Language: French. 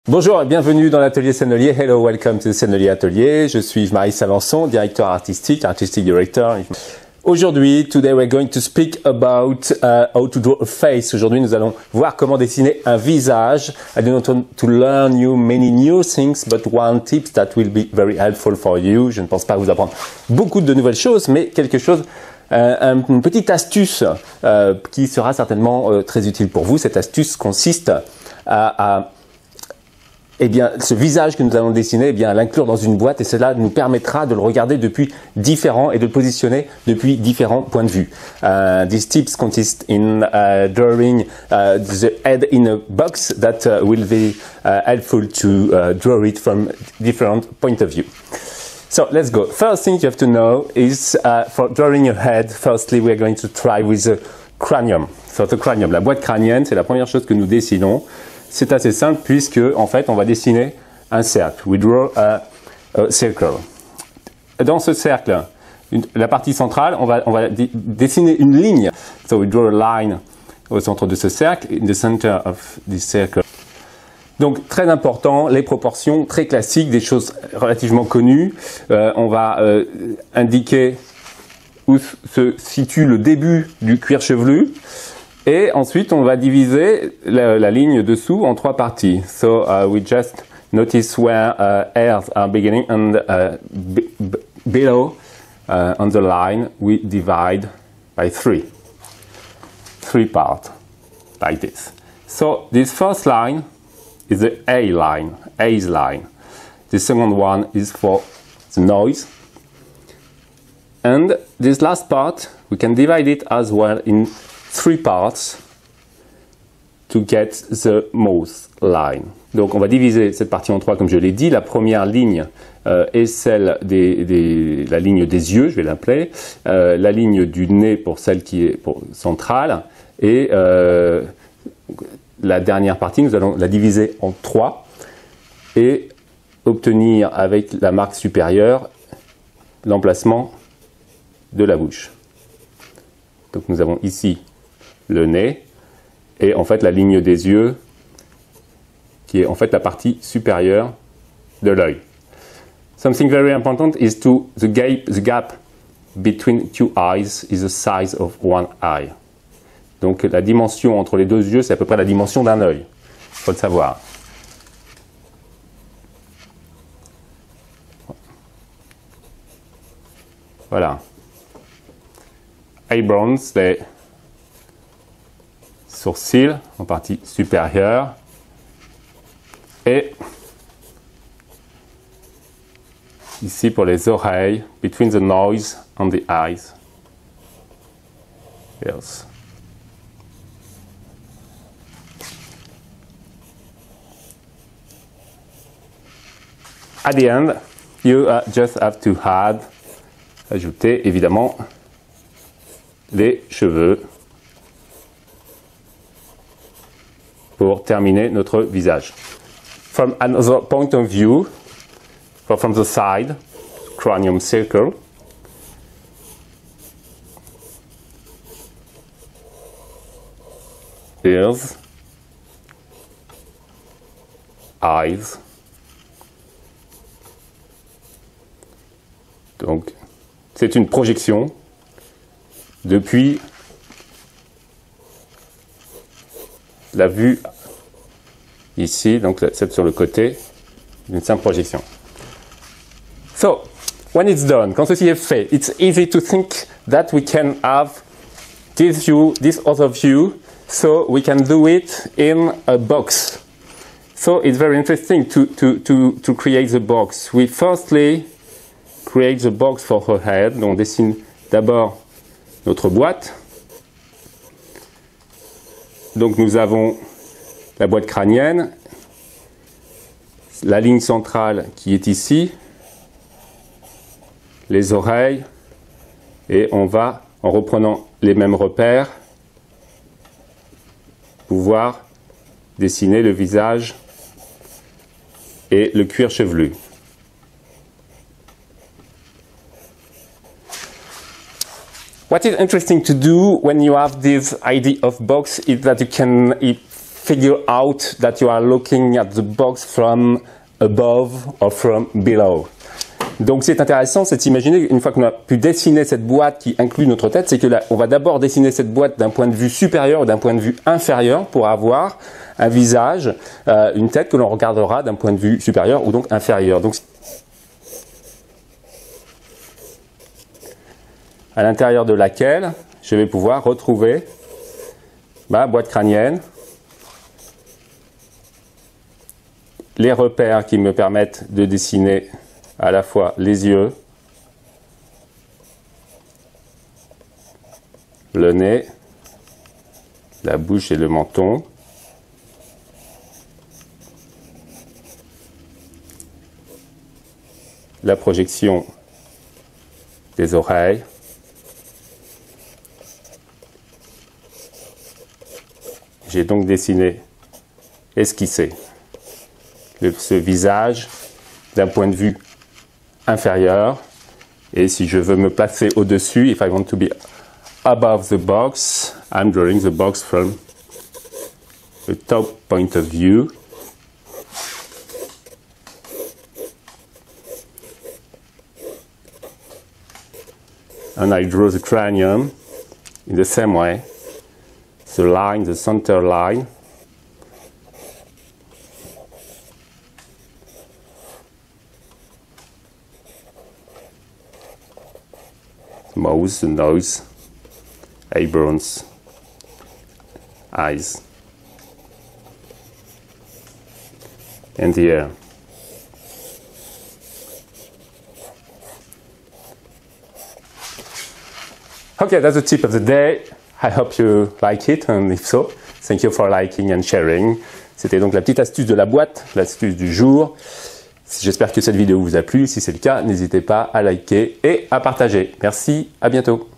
Bonjour et bienvenue dans l'atelier Sennelier. Hello, welcome to the Sennelier Atelier. Je suis Maurice Savançon, directeur artistic director. Aujourd'hui, today we're going to speak about how to draw a face. Aujourd'hui, nous allons voir comment dessiner un visage. I do not want to learn you many new things, but one tip that will be very helpful for you. Je ne pense pas vous apprendre beaucoup de nouvelles choses, mais quelque chose, une petite astuce qui sera certainement très utile pour vous. Cette astuce consiste à eh bien, ce visage que nous allons dessiner, eh bien, l'inclure dans une boîte et cela nous permettra de le regarder depuis différents et de le positionner depuis différents points de vue. These tips consist in drawing the head in a box that will be helpful to draw it from different point of view. So let's go. First thing you have to know is for drawing a head, firstly we are going to try with the cranium. So the cranium, la boîte crânienne, c'est la première chose que nous dessinons. C'est assez simple puisque, en fait, on va dessiner un cercle. We draw a circle. Dans ce cercle, la partie centrale, on va dessiner une ligne. So we draw a line au centre de ce cercle, in the center of this circle. Donc, très important, les proportions très classiques, des choses relativement connues. On va indiquer où se situe le début du cuir chevelu. Et ensuite, on va diviser la ligne dessous en trois parties. So we just notice where hairs are beginning and below on the line we divide by three parts like this. So this first line is the A line, A's line. The second one is for the noise. And this last part, we can divide it as well in three parts to get the mouth line. Donc on va diviser cette partie en trois comme je l'ai dit. La première ligne est celle la ligne des yeux, je vais l'appeler, la ligne du nez pour celle qui est centrale et la dernière partie nous allons la diviser en trois et obtenir avec la marque supérieure l'emplacement de la bouche. Donc nous avons ici le nez et en fait la ligne des yeux qui est en fait la partie supérieure de l'œil. Something very important is the gap between two eyes is the size of one eye. Donc la dimension entre les deux yeux, c'est à peu près la dimension d'un œil. Il faut le savoir. Voilà. Eyebrows, les sourcils en partie supérieure et ici pour les oreilles, between the nose and the eyes. Yes. At the end, you just have to ajouter évidemment les cheveux pour terminer notre visage. From another point of view, from the side, cranium circle, ears, eyes. Donc, c'est une projection depuis la vue ici, donc c'est sur le côté d'une simple projection. So, when it's done, quand ceci est fait, it's easy to think that we can have this view, this other view, so we can do it in a box. So it's very interesting to create the box. We firstly create the box for her head. Donc on dessine d'abord notre boîte. Donc nous avons la boîte crânienne, la ligne centrale qui est ici, les oreilles, et on va, en reprenant les mêmes repères, pouvoir dessiner le visage et le cuir chevelu. What is interesting to do when you have this idea of box is that you can figure out that you are looking at the box from above or from below. Donc c'est intéressant, c'est d'imaginer, une fois qu'on a pu dessiner cette boîte qui inclut notre tête, c'est que là, on va d'abord dessiner cette boîte d'un point de vue supérieur ou d'un point de vue inférieur pour avoir un visage, une tête que l'on regardera d'un point de vue supérieur ou donc inférieur. Donc, à l'intérieur de laquelle je vais pouvoir retrouver ma boîte crânienne, les repères qui me permettent de dessiner à la fois les yeux, le nez, la bouche et le menton, la projection des oreilles, j'ai donc dessiné, esquissé ce visage d'un point de vue inférieur, et si je veux me placer au-dessus, if I want to be above the box, I'm drawing the box from the top point of view. And I draw the cranium in the same way, the line, the center line. Mouth, the nose, eyebrows, eyes, and the ear. Okay, that's the tip of the day. I hope you like it, and if so, thank you for liking and sharing. C'était donc la petite astuce de la boîte, l'astuce du jour. J'espère que cette vidéo vous a plu. Si c'est le cas, n'hésitez pas à liker et à partager. Merci, à bientôt.